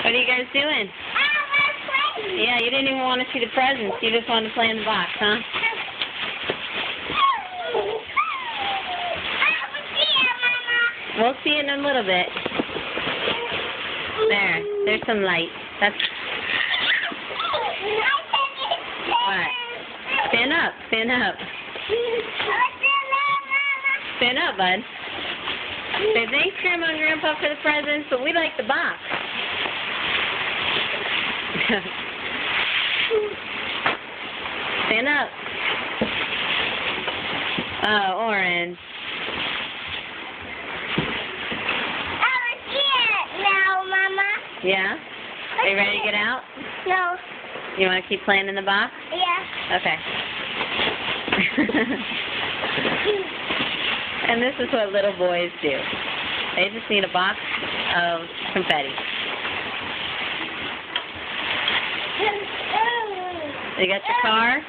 What are you guys doing? Yeah, you didn't even want to see the presents. You just wanted to play in the box, huh? We'll see it in a little bit. There's some light. That's what? Stand up, stand up. Stand up, bud. Say thanks, Grandma and Grandpa, for the presents, but we like the box. Stand up. Oh, Oren. Yeah? Are you ready to get out? No. You want to keep playing in the box? Yeah. Okay. And this is what little boys do. They just need a box of confetti. You got your car?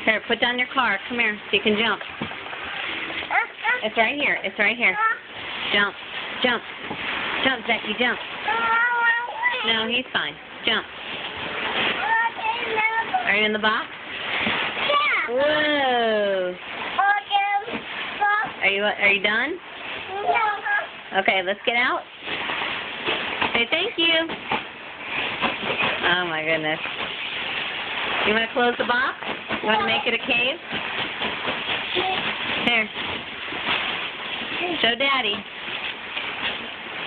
Here, put down your car. Come here so you can jump. It's right here. It's right here. Jump. Jump. Jump, Becky, jump. No, he's fine. Jump. Are you in the box? Yeah. Whoa. Are you done? No. Okay, let's get out. Say thank you. Oh my goodness. You want to close the box? You want to make it a cave? Here. Show Daddy.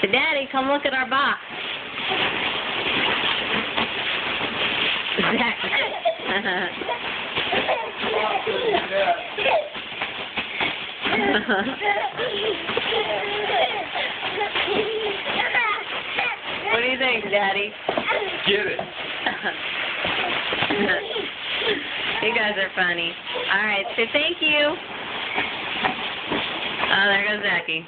Say, Daddy, come look at our box. What do you think, Daddy? Get it. You guys are funny. All right, say thank you. Oh, there goes Zachy.